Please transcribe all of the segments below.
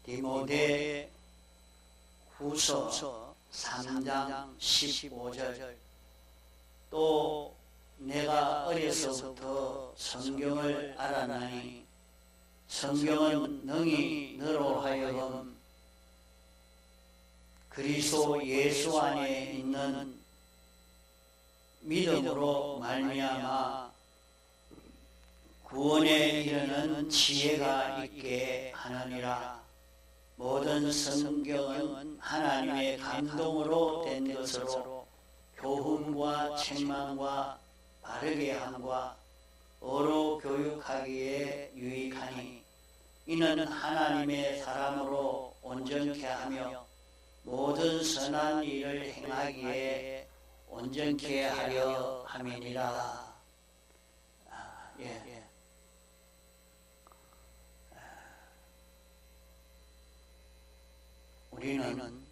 디모데 후서 3장 15절. 또 내가 어려서부터 성경을 알았나니 성경은 능히 너로 하여금 그리스도 예수 안에 있는 믿음으로 말미암아 구원에 이르는 지혜가 있게 하느니라. 모든 성경은 하나님의 감동으로 된 것으로 교훈과 책망과 바르게 함과 어로 교육하기에 유익하니 이는 하나님의 사람으로 온전케 하며 모든 선한 일을 행하기에 온전케 하려 함이니라. 우리는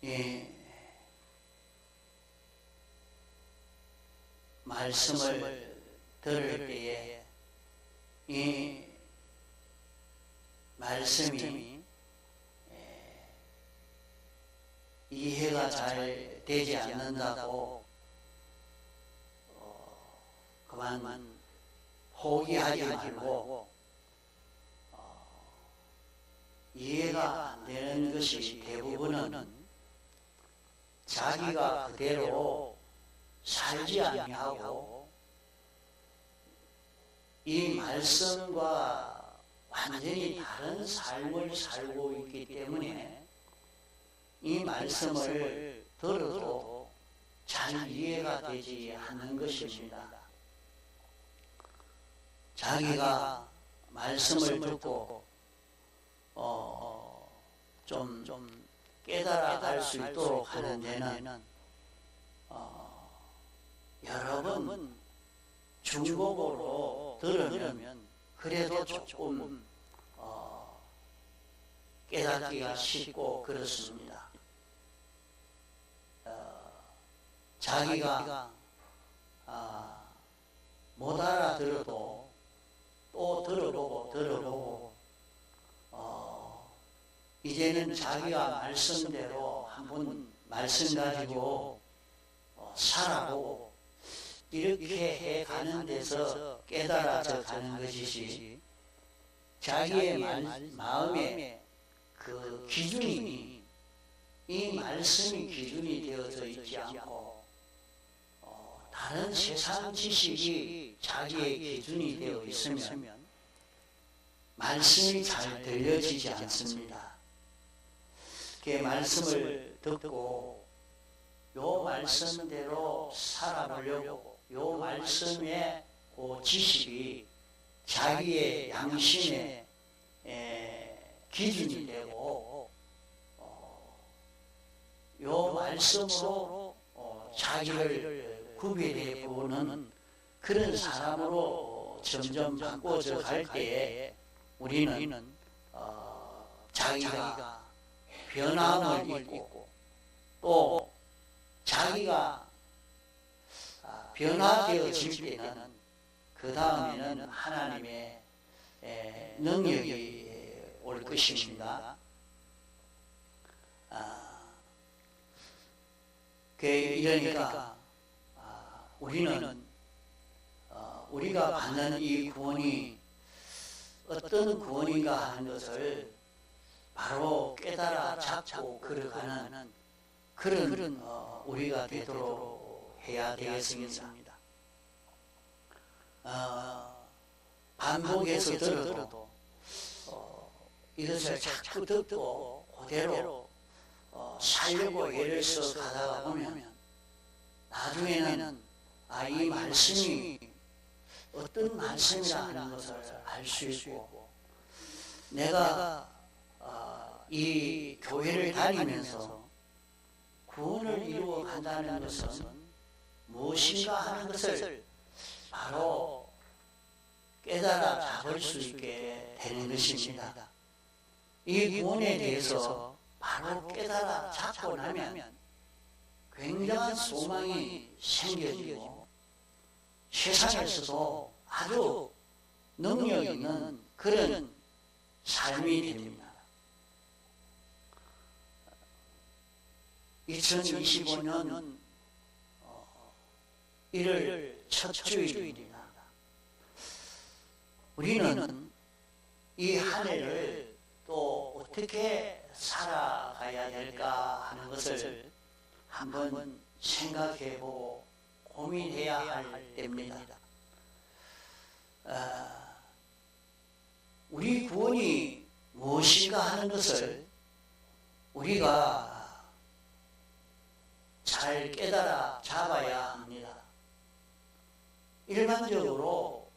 이 말씀을 들을 때에 이 말씀이 이해가 잘 되지 않는다고 그만 포기하지 말고 이해가 안 되는 것이 대부분은 자기가 그대로 살지 아니하고 이 말씀과 완전히 다른 삶을 살고 있기 때문에 이 말씀을 들어도 잘 이해가 되지 않는 것입니다. 자기가 말씀을 듣고 좀 깨달아갈 수 있도록 하는 데는 여러 번 중복으로 들으면 그래도 조금 깨닫기가 쉽고 그렇습니다. 자기가 못 알아들어도 또 들어보고 이제는 자기가 말씀대로 한번 말씀 가지고 살아보고 이렇게 해가는 데서 깨달아져 가는 것이지 자기의 마음에 그 기준이 이 말씀이 기준이 되어져 있지 않고 다른 세상 지식이 자기의 기준이 되어 있으면 말씀이 잘 들려지지 않습니다. 그 말씀을 듣고 요 말씀대로 살아보려고 요 말씀의 그 지식이 자기의 양심의 기준이 되고 요 말씀으로 자기를 구별해 보는 그런 사람으로 점점 바꿔져 갈 때에 우리는 자기가 변함을 입고 또 자기가 변화되어질 때는 그 다음에는 하나님의 능력이 올 것입니다. 이러니까 우리는 우리가 받는 이 구원이 어떤 구원인가 하는 것을 바로 깨달아 잡고 걸어가는 그런 우리가 되도록 해야 되겠습니다. 반복해서 들어도 이것을 자꾸 듣고 그대로 살려고 애를 써 가다가 보면 나중에는 이 말씀이 어떤 말씀이라는 것을 알 수 있고 내가 이 교회를 다니면서 구원을 이루어 간다는 것은 무엇인가 하는 것을 바로 깨달아 잡을 수 있게 되는 것입니다. 이 구원에 대해서 바로 깨달아 잡고 나면 굉장한 소망이 생겨지고 세상에서도 아주 능력 있는 그런 삶이 됩니다. 2025년 1월 첫 주일입니다. 우리는 이 한 해를 또 어떻게 살아가야 될까 하는 것을 한번 생각해보고 고민해야 할 때입니다. 우리 구원이 무엇인가 하는 것을 우리가 잘 깨달아 잡아야 합니다. 일반적으로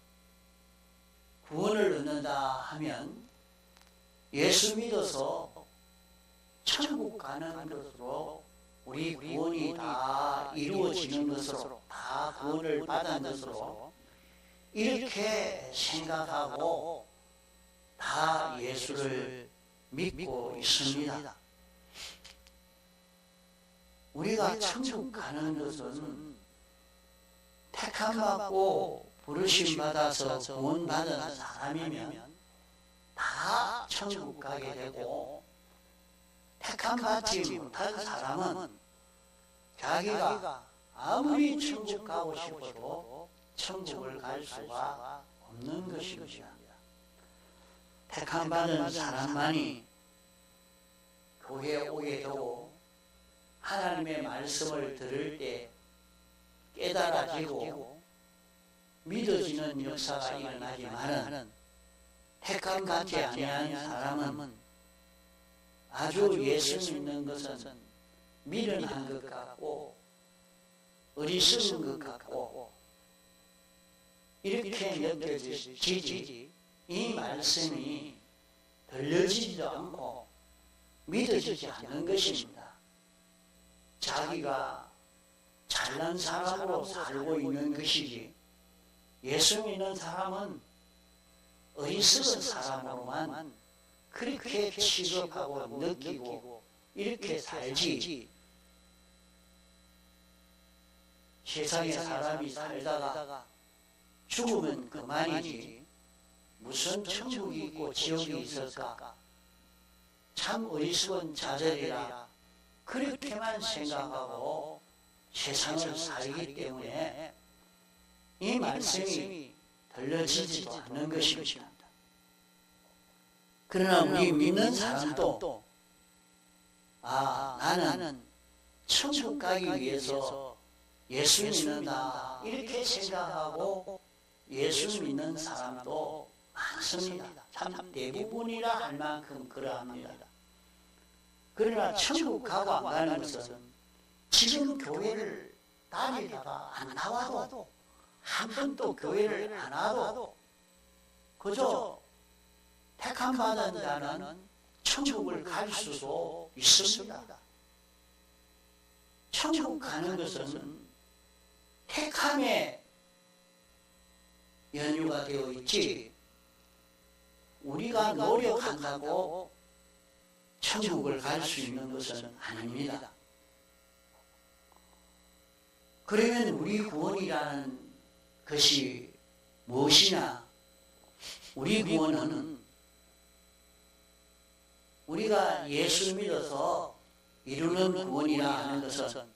구원을 얻는다 하면 예수 믿어서 천국 가는 것으로 우리 구원이 다 이루어지는 것으로, 다 구원을 받은 것으로 이렇게 생각하고 다 예수를 믿고 있습니다. 우리가 천국 가는 것은 택함받고 부르심받아서 구원받은 사람이면 다 천국 가게 되고, 택함받지 못한 사람은 자기가 아무리 천국 가고 싶어도 천국을 갈 수가 없는 것입니다. 택함받은 사람만이 교회에 오게 되고 하나님의 말씀을 들을 때 깨달아지고 믿어지는 역사가 일어나지만은 택함받지 아니한 사람은 아주 예수 믿는 것은 미련한 것 같고 어리석은 것 같고 이렇게 느껴지지, 이 말씀이 들려지지도 않고 믿어지지 않는 것입니다. 자기가 잘난 사람으로 살고 있는 것이지, 예수 믿는 사람은 어리석은 사람으로만 그렇게 취급하고 느끼고 이렇게 살지, 세상에 사람이 살다가 죽으면 그만이지 무슨 천국이 있고 지옥이 있을까, 참 어리석은 자들이라 그렇게만 생각하고 세상을 살기 때문에 이 말씀이 들려지지도 않는 것입니다. 그러나 우리 믿는 사람도 나는 천국 가기 위해서 예수 믿는다 이렇게 생각하고 예수 믿는 사람도 많습니다. 참 대부분이라 할 만큼 그러합니다. 그러나 천국 가고 안 가는 것은 지금 교회를 다니다가 안 나와도, 한 번도 교회를 안 와도 그저 택함받은 자는 천국을 갈 수도 있습니다. 천국 가는 것은 택함의 연유가 되어 있지, 우리가 노력한다고 천국을 갈 수 있는 것은 아닙니다. 그러면 우리 구원이라는 것이 무엇이냐? 우리 구원은 우리가 예수 믿어서 이루는 구원이라 하는 것은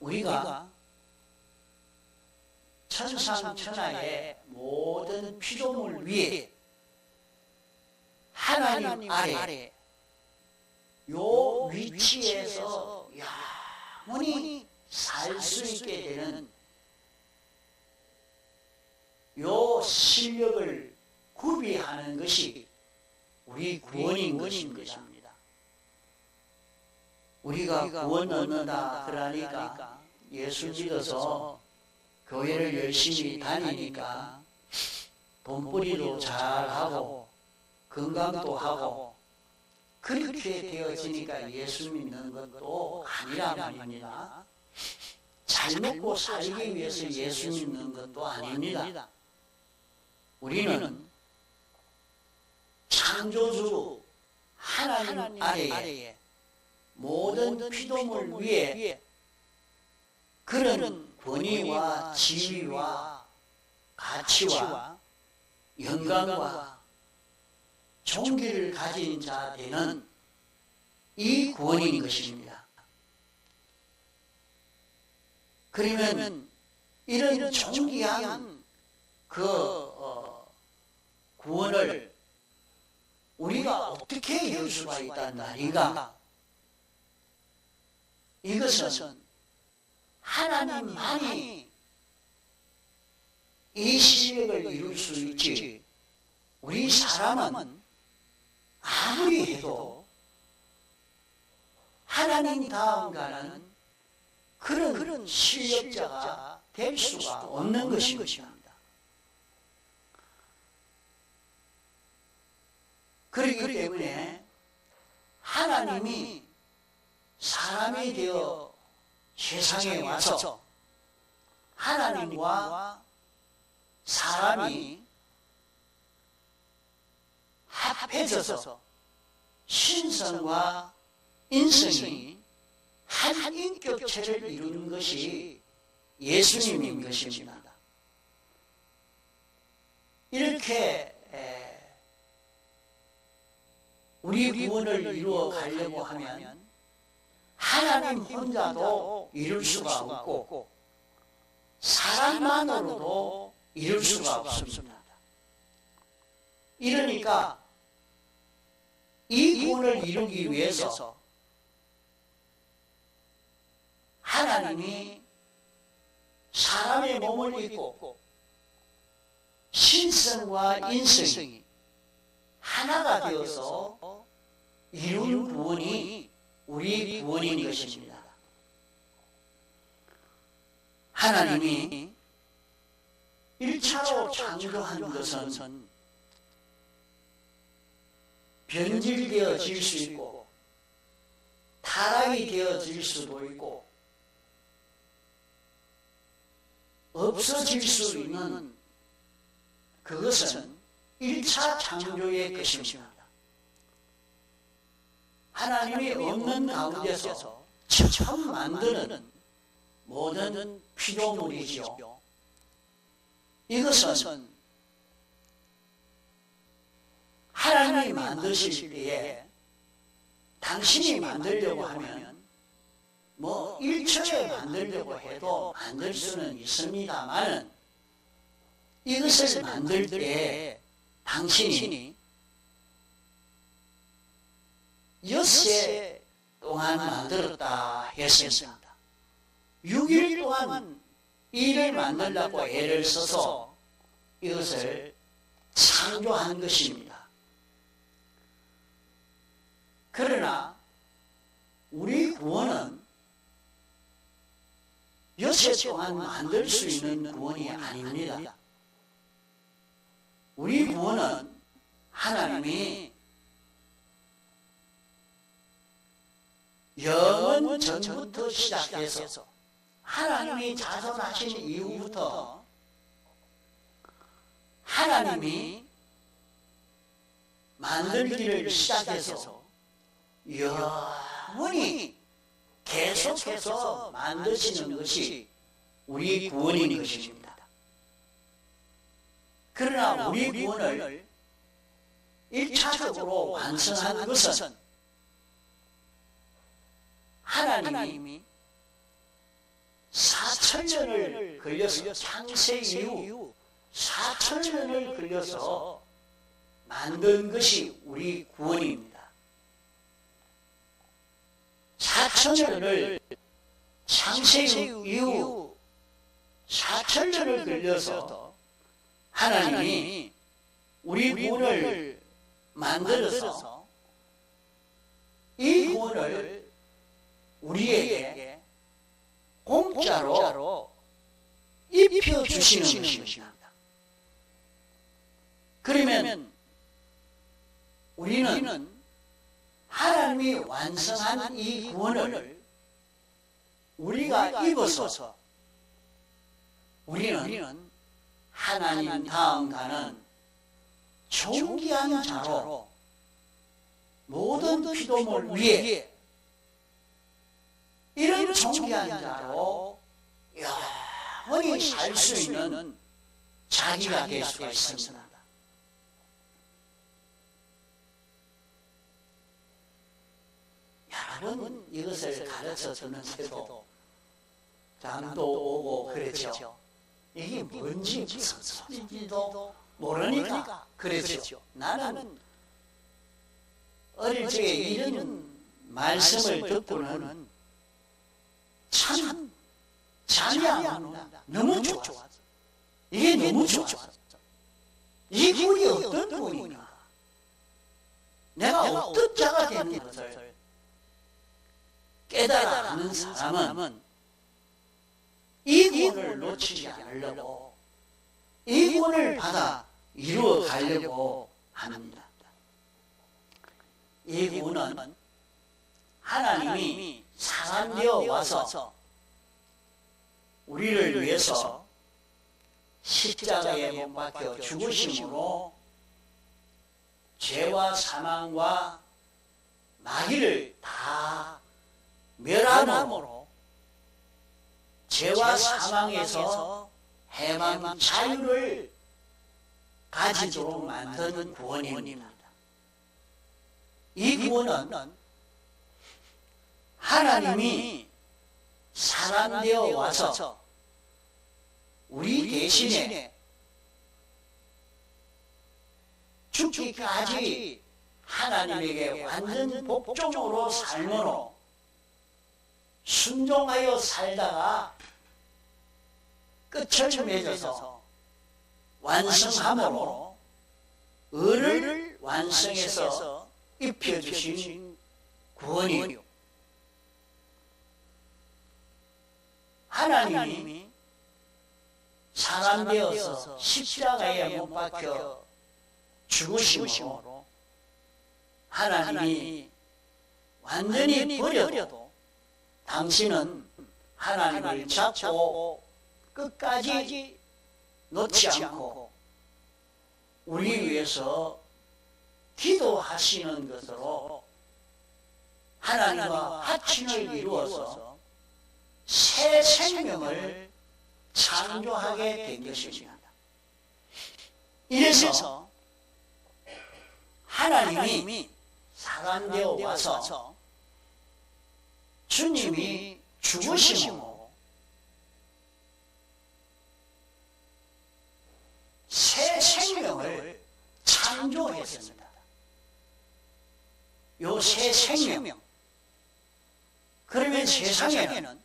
우리가 천상천하의 모든 피조물 위에 하나님 아래 요 위치에서 영원히 살 수 있게 되는 요 실력을 구비하는 것이 우리 구원인 것입니다. 우리가 구원 얻는다 그러니까 예수 믿어서 교회를 열심히 다니니까 돈벌이도 잘하고 건강도 하고 그렇게 되어지니까 예수 믿는 것도 아니라 말입니다. 잘 먹고 살기 위해서 예수 믿는 것도 아닙니다. 우리는 창조주 하나님 아래에 모든 피조물 위에 그런 권위와 지위와 가치와 영광과 존귀를 가진 자 되는 이 구원인 것입니다. 그러면 이런 존귀한 구원을 우리가 어떻게 이룰 수가 있단 말인가? 이것은 하나님만이 이 실력을 이룰 수 있지, 우리 사람은 아무리 해도 하나님 다음가는 그런 실력자가 될 수가 없는 것입니다. 그렇기 때문에 하나님이 사람이 되어 세상에 와서 하나님과 사람이 합해져서 신성과 인성이 한 인격체를 이루는 것이 예수님인 것입니다. 이렇게 우리 구원을 이루어 가려고 하면 하나님 혼자도 이룰 수가 없고 사람만으로도 이룰 수가 없습니다. 이러니까 이 구원을 이루기 위해서 하나님이 사람의 몸을 입고 신성과 인성이 하나가 되어서 이룬 구원이 우리 구원인 것입니다. 하나님이 1차로 창조한 것은 변질되어질 수 있고 타락이 되어질 수도 있고 없어질 수 있는 그것은 1차 창조의 것입니다. 하나님이 없는 가운데서 처음 만드는 모든 피조물이죠. 이것은 하나님이 만드실 때에 당신이 만들려고 하면 1초에 만들려고 해도 만들 수는 있습니다만 이것을 만들 때 당신이 6세 동안 만들었다 했습니다. 6일 동안 일을 만들려고 애를 써서 이것을 창조한 것입니다. 그러나 우리 구원은 6세 동안 만들 수 있는 구원이 아닙니다. 우리 구원은 하나님이 영원 전부터 시작해서 하나님이 자선하신 이후부터 하나님이 만들기를 시작해서 영원히 계속해서 만드시는 것이 우리 구원인 것입니다. 그러나 우리 구원을 1차적으로 완성한 것은 하나님이 4,000년을 걸려서 창세 이후 4,000년을 걸려서 만든 것이 우리 구원입니다. 4,000년을 창세 이후 4,000년을 걸려서 하나님이 우리 구원을 만들어서 이 구원을 우리에게 공짜로 입혀주시는 것입니다. 그러면 우리는 하나님이 완성한 이 구원을 우리가 입어서 우리는 하나님 다음 가는 존귀한 자로 모든 피조물 위에 이런 존귀한 자로 영원히 살 수 있는 자기가 될 수가 있습니다. 여러 번 이것을 가르쳐 주는데도 잠도 오고 그랬죠. 이게 뭔지 무슨 소리인지도 모르니까 그랬죠. 나는 어릴 적에 이런 말씀을 듣고는 참 잠이 안 온다. 너무 좋았어. 이게 너무 좋았어. 이 분이 어떤 분인가? 내가 어떤 자가 되는 것을 깨달아 아는 사람은 이 구원을 놓치지 않으려고 이 구원을 받아 이루어 가려고 합니다. 이 구원은 하나님이 사람 되어 와서 우리를 위해서 십자가에 못 박혀 죽으심으로 죄와 사망과 마귀를 다 멸함으로 죄와 사망에서 해방 자유를 가지도록 만든 구원입니다. 이 구원은 하나님이 사람 되어 와서 우리 대신에 죽기까지 하나님에게 완전 복종으로 삶으로 순종하여 살다가 끝을 맺어서 완성함으로 의를 완성해서 입혀주신 구원이요. 하나님이 사람 되어서 십자가에 못 박혀 죽으심으로 하나님이 완전히 버려도 당신은 하나님을 잡고 끝까지 놓지 않고 우리 위해서 기도하시는 것으로 하나님과 합친을 이루어서 새 생명을 창조하게 된 것입니다. 이래서 하나님이 사람 되어 와서 주님이 죽으심으로 새 생명을 창조했습니다. 요 새 생명, 그러면 세상에는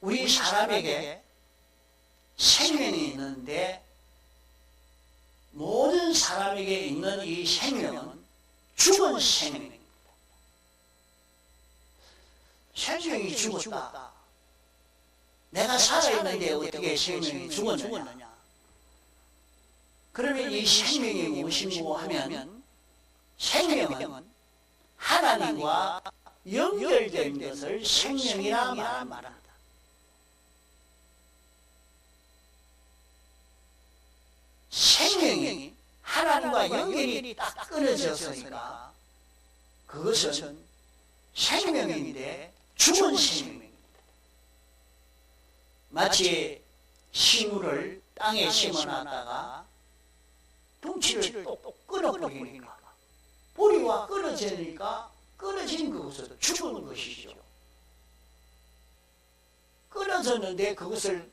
우리 사람에게 생명이 있는데 모든 사람에게 있는 이 생명은 죽은 생명입니다. 생명이 죽었다. 내가 살아있는데 어떻게 생명이 죽었느냐? 그러면 이 생명이 무엇이고 하면 생명은 하나님과 연결된 것을 생명이라 말합니다. 생명이 하나님과 연결이 딱 끊어졌으니까 그것은 생명인데 죽은 생명입니다. 마치 식물을 땅에 심어놨다가 둥치를 똑똑 끊어버리니까 뿌리와 끊어지니까 끊어진 그것은 죽은 것이죠. 끊어졌는데 그것을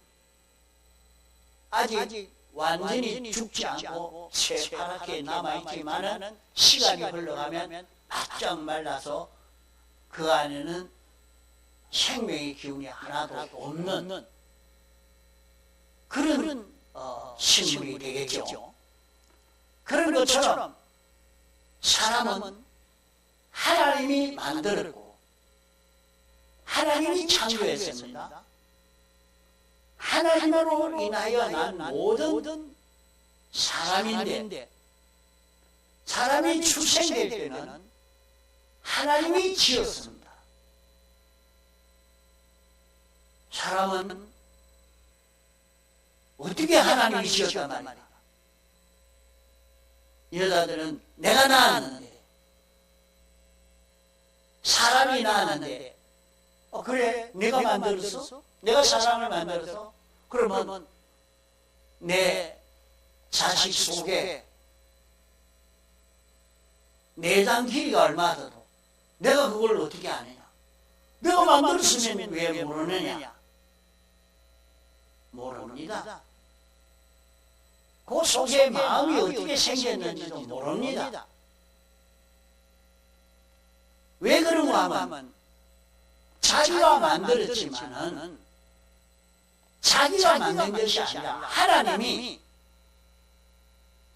아직 완전히 죽지 않고 새파랗게 남아있지만은 시간이 흘러가면 바짝 말라서 그 안에는 생명의 기운이 하나도 없는 그런 식물이 되겠죠. 그런 것처럼 사람은 하나님이 만들었고 하나님이 창조했습니다. 하나님으로 인하여 난 모든 사람인데 사람이 출생될 때는 하나님이 지었습니다. 사람은 어떻게 하나님이 지었단 말이야? 여자들은 내가 낳았는데 사람이 낳았는데 그래 내가 만들었어? 내가 사람을 만들어서 그러면 내 자식 속에 내장 길이가 얼마 더도 내가 그걸 어떻게 아느냐? 내가 만들었으면 왜 모르느냐? 모릅니다. 그 속에 마음이 어떻게 생겼는지도 모릅니다. 왜 그런가 하면 자기가 만들었지만은 자기가 만든 것이 아니라 하나님이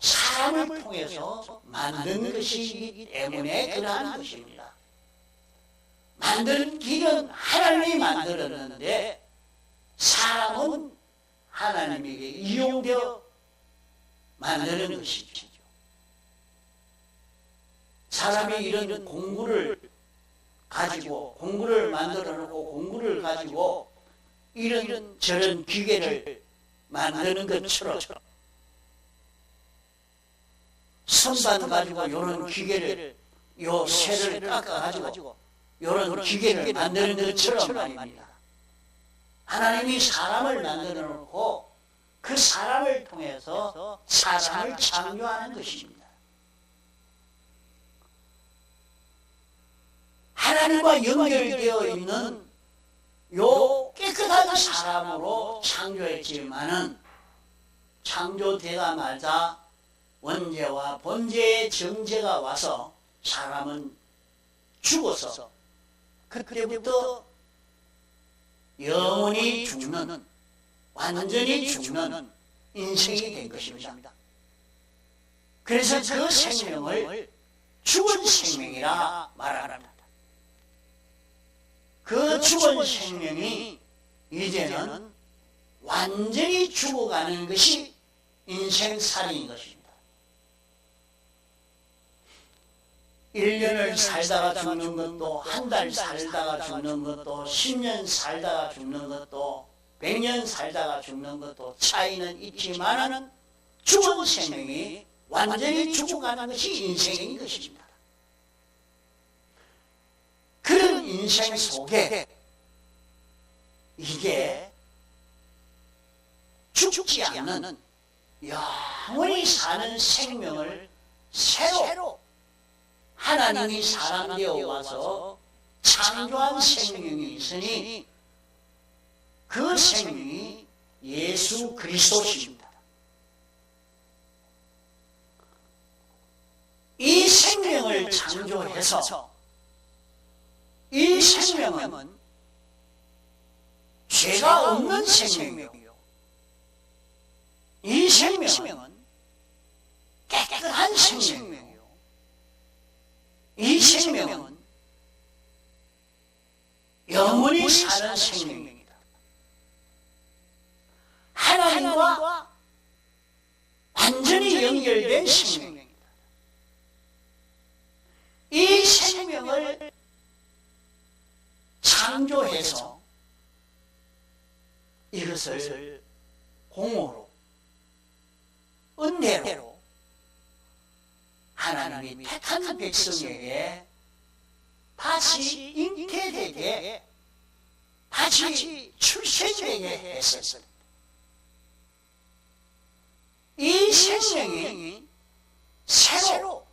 사람을 통해서 만든 것이기 때문에 그러한 것입니다. 만든 길은 하나님이 만들었는데 사람은 하나님에게 이용되어 만드는 것이죠. 사람이 이런 공구를 가지고 공구를 만들어 놓고 공구를 가지고 이런 저런 기계를 만드는 것처럼 선반 가지고 이런 기계를 요 쇠를 깎아 가지고 이런 기계를 만드는 것처럼 말입니다. 하나님이 사람을 만들어 놓고 그 사람을 통해서 사람을 창조하는 것입니다. 하나님과 연결되어 있는 요 깨끗한 사람으로 창조했지만은 창조되자마자 원죄와 번제의 정죄가 와서 사람은 죽어서 그때부터 영원히 죽는, 완전히 죽는 인생이 된 것입니다. 그래서 그 생명을 죽은 생명이라 말합니다. 그 죽은 생명이 이제는 완전히 죽어가는 것이 인생살이인 것입니다. 1년을 살다가 죽는 것도, 한 달 살다가 죽는 것도, 10년 살다가 죽는 것도, 100년 살다가 죽는 것도 차이는 있지만은 죽은 생명이 완전히 죽어가는 것이 인생인 것입니다. 그런 인생 속에 이게 죽지 않는 영원히 사는 생명을 새로 하나님이 사람 되어 와서 창조한 생명이 있으니 그 생명이 예수 그리스도십니다. 이 생명을 창조해서 이 생명은 죄가 없는 생명이요, 이 생명은 깨끗한 생명이요, 이 생명은 영원히 사는 생명입니다. 하나님과 완전히 연결된 생명입니다. 이 생명을 창조해서 이것을 공으로, 은혜로 하나님이 택한 백성에게 다시 잉태되게, 다시 출생되게 했습니다. 이 생명이 새로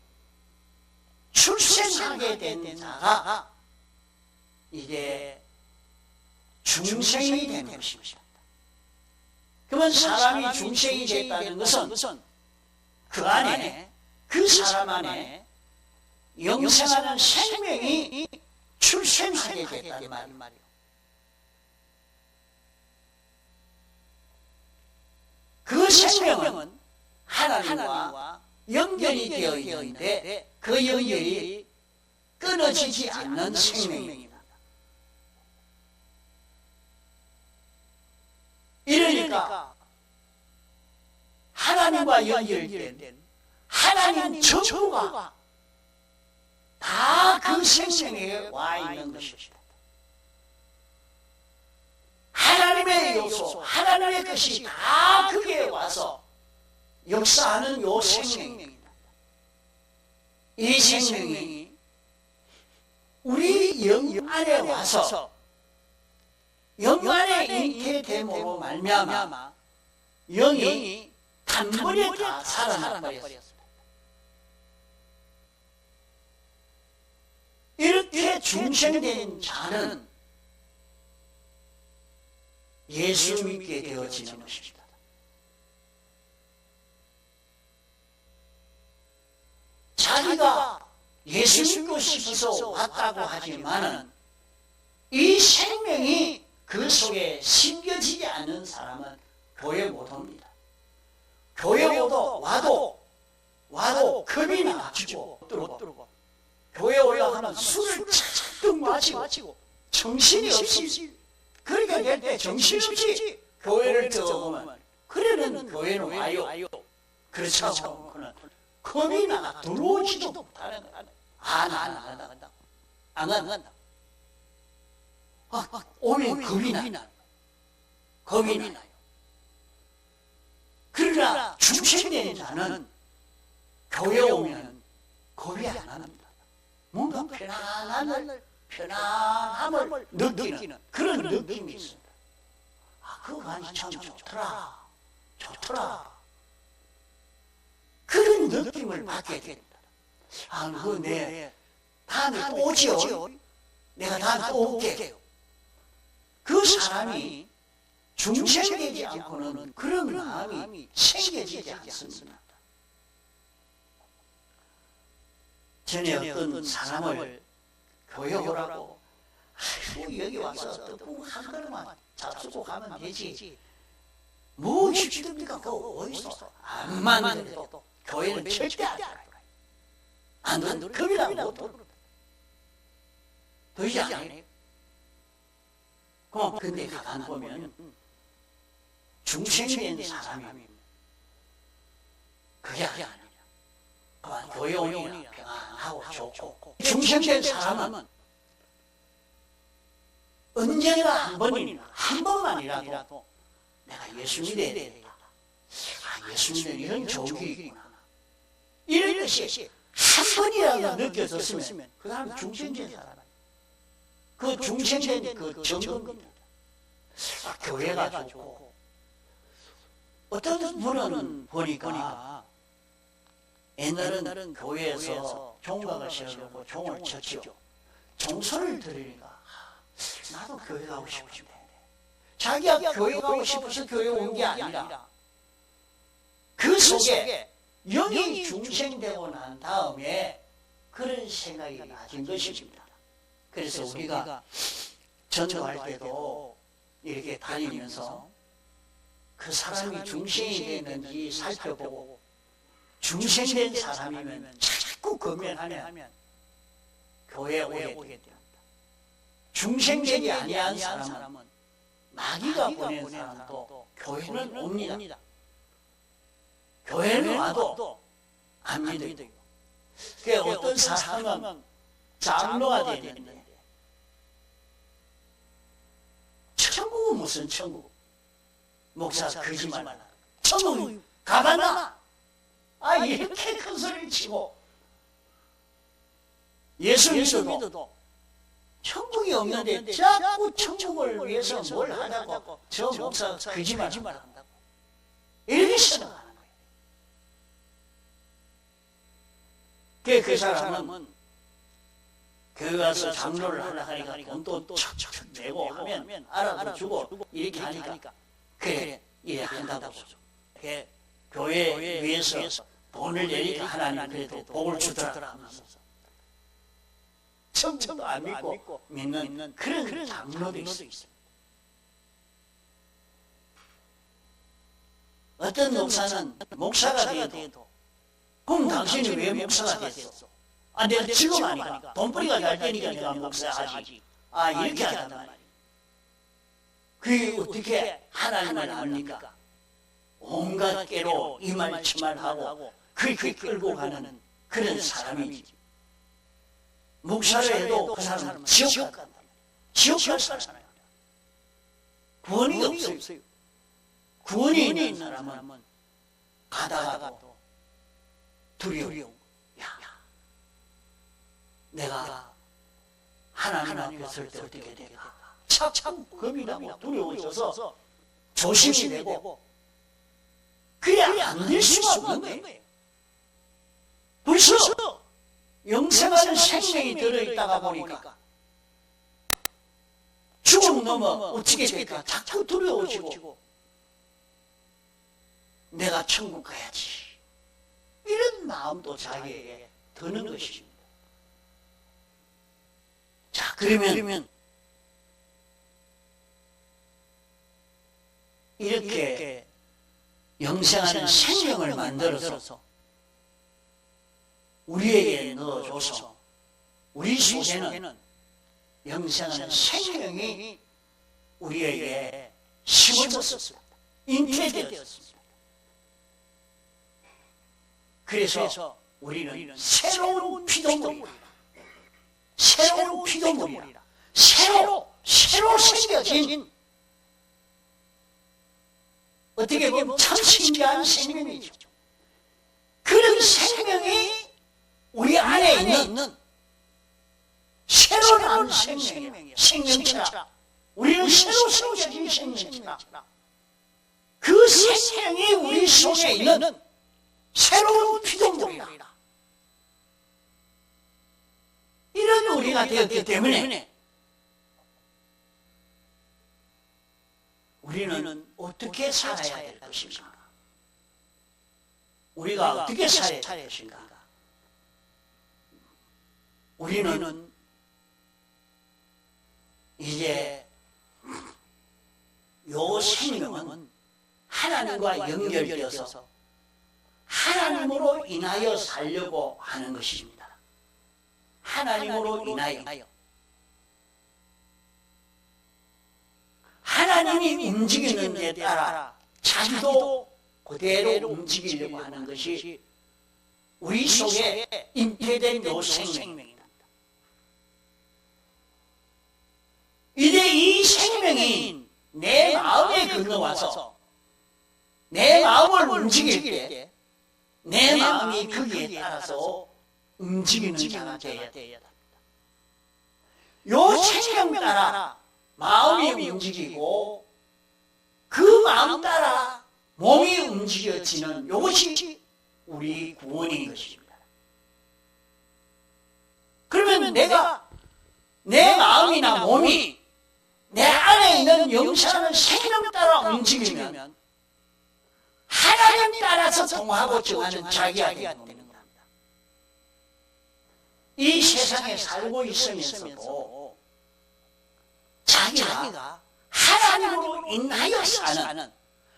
출생하게 된 자가 이게 중생이 되는 것입니다. 그러면 사람이 중생이 됐다는 것은 그 안에, 그 사람 안에 영생하는 생명이 출생하게 됐다는 말이에요. 그 생명은 하나님과 연결이 되어 있는데 그 연결이 끊어지지 않는 생명입니다. 이러니까 하나님과 연결된 하나님 전부가 다 그 생명에 와 있는 것입니다. 하나님의 요소, 하나님의 것이 다 그게 와서 역사하는 요 생명입니다. 이 생명이 우리 영 안에 와서 영만의 잉태됨으로 말미암아 영이 단번에 다 살아나버렸습니다. 이렇게 중생된 자는 예수 믿게 되어지는 것입니다. 자기가 예수 믿고 싶어서 왔다고 하지만은 이 생명이 그 속에 심겨지지 않는 사람은 교회 못 옵니다. 교회 와도 겁이 나가지고 못 들고 교회 올라가면 술을 잔뜩 마시고 정신이 없이 그러니까 될 때 정신없이 교회를 들어오면 그래는 교회는 와요. 그렇죠. 겁이 나가 들어오지도 못하는 거야. 안 간다. 오면 겁이 나요. 그러나 중생된 자는 교회 오면 겁이 안 납니다. 뭔가 편안함을 느끼는 그런 느낌이 있습니다. 그거 아니 참 좋더라. 그런 느낌을 받게 됩니다. 다음에 또 오지요. 내가 다음에 또 올게요. 그 사람이 중생되지 않고는 그런 마음이 생겨지지 않습니다. 전에 어떤 사람을 교회 오라고 여기 와서 떡국 한 그릇만 잡수고 가면 되지 뭐 쉽습니까? 그거 어디서 암만 그래도 교회는 절대 안 들어요. 겁이라고 못 들어요. 도저히 안 해요. 근데 가만 보면 중생된 사람이 그게 아니야. 교회 오니까 평안하고 좋고 중생된 사람은 언젠가 한 번만이라도 내가 예수 믿어야 되겠다. 예수 믿는 이런 좋은 게 있구나. 이런 것이 한 번이라도 느껴졌으면 그 사람은 중생된 사람이에요. 그 중생된 그 정금입니다. 교회가 좋고 어떤 분은 보니까 옛날은 교회에서 종각을 세워놓고 종을 쳤죠. 종소를 들으니까 나도 교회 가고 싶은데 자기가 교회 가고 싶어서 교회 온 게 아니라 그 속에 영이 중생되고 난 다음에 그런 생각이 나진 것입니다. 그래서 우리가 전도할 때도 이렇게 다니면서 그 사람이 중생이 됐는지 살펴보고 중생된 사람이면 자꾸 금연하면 교회에 오게 됩니다. 중생되지 아니한 사람은 마귀가 보낸 사람도 교회는 옵니다. 교회는 와도 안 믿어요. 어떤 사람은 장로가 되는데 천국은 무슨 천국? 목사가 거짓말 천국 가봤나? 이렇게 큰 소리를 치고 예수 믿어도 천국이 없는데 자꾸 천국을 위해서 뭘 하자고 저 목사가 거짓말 한다고 이렇게 생각하는 거예요. 그 사람은 교회 가서 장로를 하려 하니까 돈도 척척 내고 하면 알아주고 이렇게 하니까 그래 이래 한다고 교회 위해서 돈을 내니까 하나님 그래도 복을 주더라 하면서 천국도 안 믿고 믿는 그런 장로도 있습니다. 어떤 목사는 목사가 돼도 그럼 당신이 왜 목사가 됐어? 내가 지금 하니까 돈벌이가 잘 되니까 내가 목사하지. 이렇게 한단 말이야. 그게 어떻게 하나님을 압니까? 온갖 깨로 이말저말하고 그렇게 끌고 가는 그런 사람이지. 목사를 해도 그 사람은 지옥 간다. 지옥 갈 사람이야. 구원이 없어요. 구원이 있는 사람은 가다가도 두려워. 내가 하나님 앞에 설 때 어떻게 되겠다. 자꾸 겁이 나고 두려워져서 조심이 되고 그래야 안 될 수가 없는 거예요. 벌써 영생하는 생명이 들어있다가 보니까 죽음 넘어 어떻게 될까 자꾸 두려워지고 내가 천국 가야지 이런 마음도 자기에게 드는 것입니다. 자, 그러면 이렇게 영생하는 생명을 만들어서 우리에게 넣어줘서 우리 속에는 영생하는 생명이 우리에게 심어졌습니다. 잉태되었습니다. 그래서 우리는 새로운 피조물이라, 새로 생겨진 어떻게 보면 참 신기한 생명이죠. 그런 생명이 우리 안에 있는 새로 난 생명이에요. 생명체라. 우리는 새로 생겨진 생명체라. 그 생명이 우리 속에 있는 새로운 피조물이라. 이런 우리가 되었기 때문에 우리는 어떻게 살아야 될 것인가? 우리가 어떻게 살아야 될 것인가? 우리는 이제 요 생명은 하나님과 연결되어서 하나님으로 인하여 살려고 하는 것입니다. 하나님으로 인하여. 하나님이 움직이는 데 따라 자기도 그대로 움직이려고 하는 것이 우리 속에 잉태된 요 생명입니다. 이제 이 생명이 내 마음에 건너와서 내 마음을 움직일 때 내 마음이 거기에 따라서 움직이는 자가 되어야 됩니다. 요 생명 따라 마음이 움직이고 그 마음 따라 몸이 움직여지는 이것이 우리 구원인 것입니다. 그러면 내가 내 마음이나 몸이 내 안에 있는 영생하는 생명 따라 움직이면 하나님 따라서 통하고 정하는 자기가 되는 겁니다. 이 세상에 살고 있으면서도 자기가 하나님으로 인하여 사는,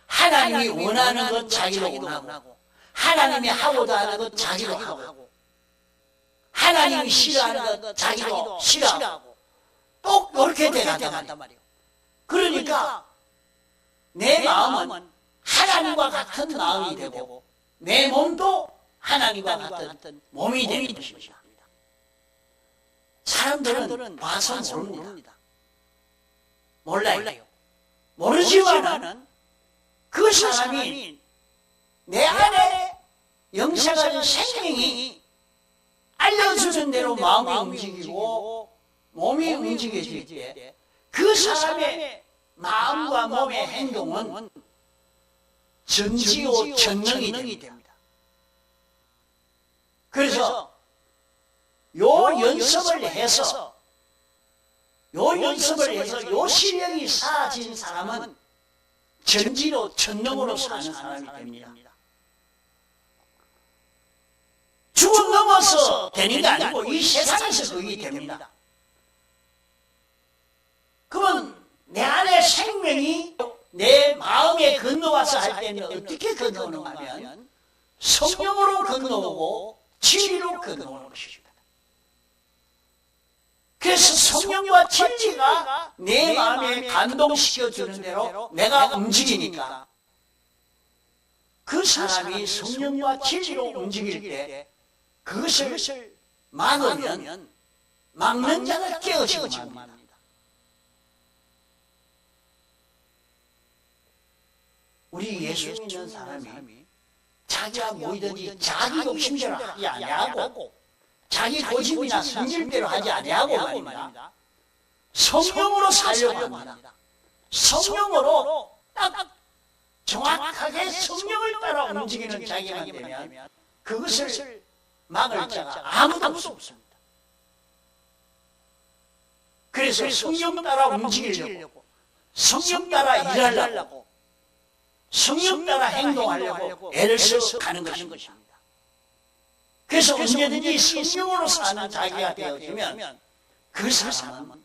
하나님이 원하는 것 자기도 원하고 하나님이 하고자 하는 것 자기도 하고 하나님이 싫어하는 것 자기도 싫어하고 꼭 이렇게 돼간단 말이에요. 그러니까 내 마음은 하나님과 같은 마음이 되고 내 몸도 하나님과 같은 몸이 되는 것입니다. 사람들은 봐서 모릅니다. 몰라요. 모르지만은 그 사람이 내 안에 영생하는 생명이 알려주는 대로 마음이 움직이고 몸이 움직여질 때 그 사람의 마음과 몸의 행동은 전지요 전능이 됩니다. 그래서 요 연습을 해서 요 실력이 쌓아진 사람은 전지로 전능으로 사는 사람이 됩니다. 죽음 넘어서 되는 게 아니고 이 세상에서 그게 됩니다. 그러면 내 안에 생명이 내 마음에 건너와서 할 때는 어떻게 건너오냐면 성령으로 건너오고 진리로 건너오는 것입니다. 그래서 성령과 진리가 내 마음에 감동시켜주는 대로 내가 움직이니까 그 사람이 성령과 진리로 움직일 때 그것을 막는 자가 깨어지고 맙니다. 우리 예수 믿는 사람이 자기가 뭐든지 자기 욕심대로 하지 아니하고 자기 고집이나 성질대로 하지 아니하고 말입니다. 성령으로 살려고 합니다. 성령으로 딱 정확하게 성령을 따라 움직이는 자기만 되면 그것을 막을 자가 아무도 없습니다. 그래서 성령 따라 움직이려고, 성령 따라 일하려고, 성령 따라 행동하려고 애를 써 가는 것입니다. 그래서 언제든지 성령으로 사는 자기가 되어지면 그 사람은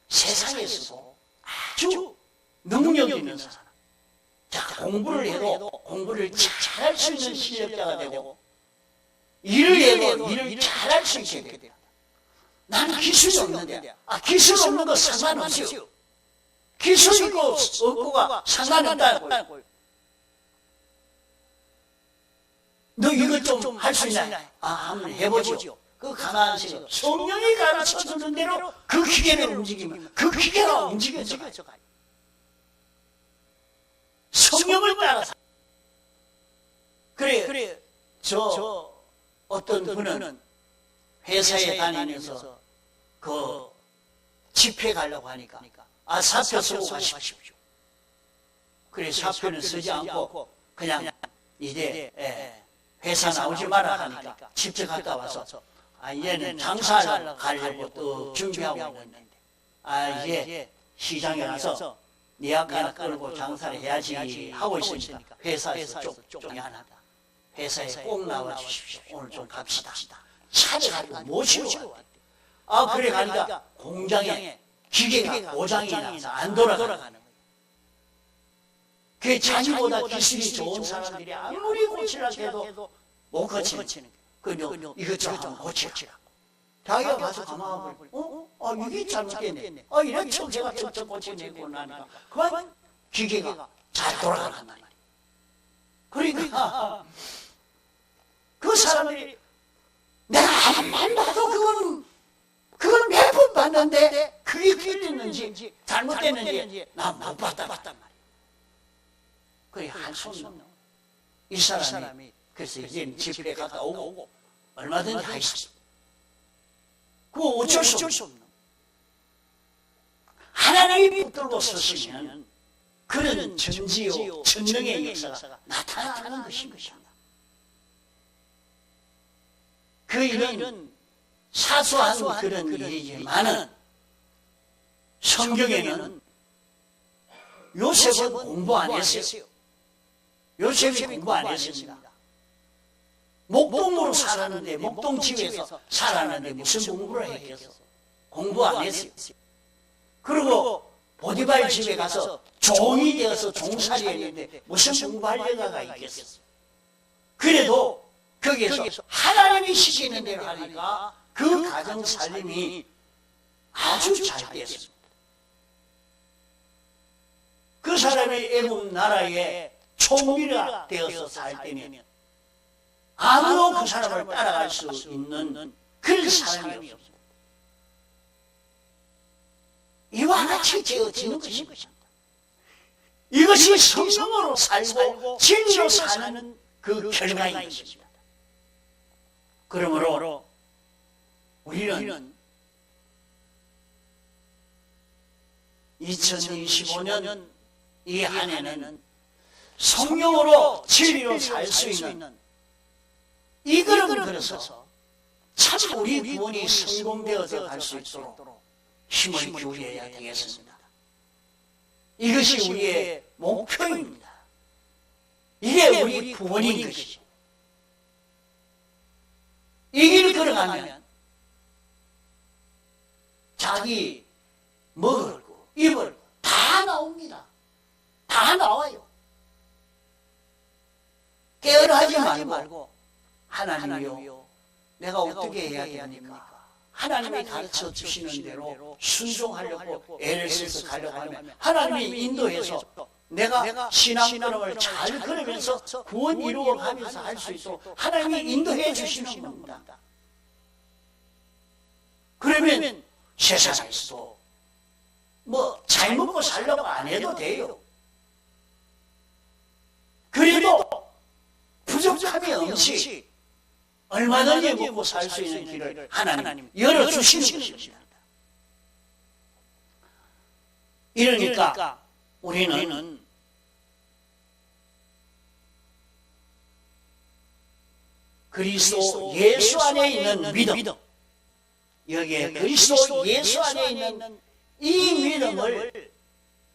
세상에서도 아주 능력 있는 사람, 자, 공부를 해도 공부를 잘할 수 있는 실력자가 되고, 일을 해도 일을 잘할 수 있게 돼요. 나는 기술이 없는데, 기술 없는 거 상관없어요. 기술 있고 없고가 상관없다고요. 너 이걸 좀 할 수 있나? 한번 해보죠. 그 가난한 시간 성령이 가르쳐 주는 대로 그 기계를 움직이면 그 기계가 움직여져 가요. 성령을 따라서. 그래 저 어떤 분은 회사에 다니면서 그 집회 가려고 하니까 사표 쓰고 가십시오. 그래 사표는 쓰지 않고 그냥 이제 회사 나오지 마라 하니까 집회 갔다 와서 얘는 장사를 가려고 또 준비하고 있는데 이제 시장에 가서 네 아까나 끌고 장사를 해야지 하고 있으니까 회사에서 좀 미안하다. 회사에 꼭 나와 주십시오. 오늘 좀 갑시다. 차를 가지고 모시고 왔대. 그래 가니까 공장에 기계가 고장이 나서 안 돌아가는 거예요. 그 자기보다 기술이 좋은 사람들이 아무리 고치라고 해도 못 고치는 거예요. 이것 좀 고치라고. 자기가 가서 가만히 이게 잘못됐네. 이렇게 제가 척척 고쳐내고 나니까 그만 기계가 잘 돌아간단 말이에요. 그러니까 그 사람들이 내가 한번 봐도 그건 몇 번 봤는데 그게 틀렸는지 잘못됐는지 난 못 봤단 말이에요. 그래 한손 넘어. 이 사람이 그래서 이제 집회에 갔다 오고 얼마든지 하시죠. 그거 어쩔 수 없는. 하나님이 붙들고 서시면 그런 전지요 전능의 역사가 나타나는 것입니다. 그 일은 사소한 그런 일이지만은 성경에는 요셉은 공부 안 했어요. 요셉이 공부 안 했습니다. 목동으로 살았는데 목동집에서 살았는데 무슨 공부를 했겠어? 공부 안 했어요. 그리고 보디발 집에 가서 종이 되어서 종살이 했는데 무슨 공부할 여가가 있겠어? 그래도 거기에서 하나님이 시키는 대로 하니까 그 가정 살림이 아주 잘 됐습니다. 그 사람이 애굽 나라의 총리가 되어서 살 때면 아무도 그 사람을 따라갈 수 있는 그런 사람이 없습니다. 이와 같이 되어지는 것입니다. 이것이 성령으로 살고 진리로 사는 그 결과인 것입니다. 그러므로 우리는 2025년 이 한 해는 성령으로 진리로 살 수 있는 이 걸음을 걸어서 참 우리 구원이 성공되어서 갈 수 있도록 힘을 기울여야 되겠습니다. 이것이 우리의 목표입니다. 이게 우리 구원인 것이죠. 이 길을 걸어가면 자기 먹을 거, 입을 거 다 나옵니다. 다 나와요. 깨어나지 말고 하나님이요, 내가 어떻게 해야 됩니까? 하나님이 가르쳐 주시는 대로 순종하려고 애를 써서 가려고 하면 하나님이 인도해서 내가 신앙걸음을 잘 걸으면서 구원 이루어가면서 할 수 있도록 하나님이 인도해 주시는 겁니다. 그러면 세상에서도 잘 먹고 살려고 안 해도 돼요. 그래도 부족함이 없이 얼마든지 먹고 살 수 있는 길을 하나님 열어주시는 것입니다. 이러니까 우리는 그리스도 예수 안에 있는 믿음, 여기에 그리스도 예수 안에 있는 이 믿음을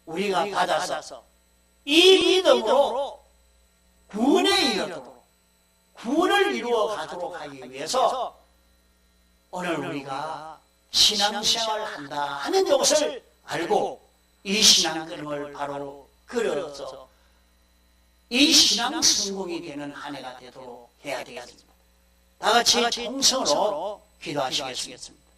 우리가 받아서 이 믿음으로 구원에 이르도록, 구원을 이루어 가도록 하기 위해서 오늘 우리가 신앙생활을 한다 하는 것을 알고 이 신앙삶을 바로 그려서 이 신앙 성공이 되는 한 해가 되도록 해야 되겠습니다. 다 같이 통성으로 기도하시겠습니다.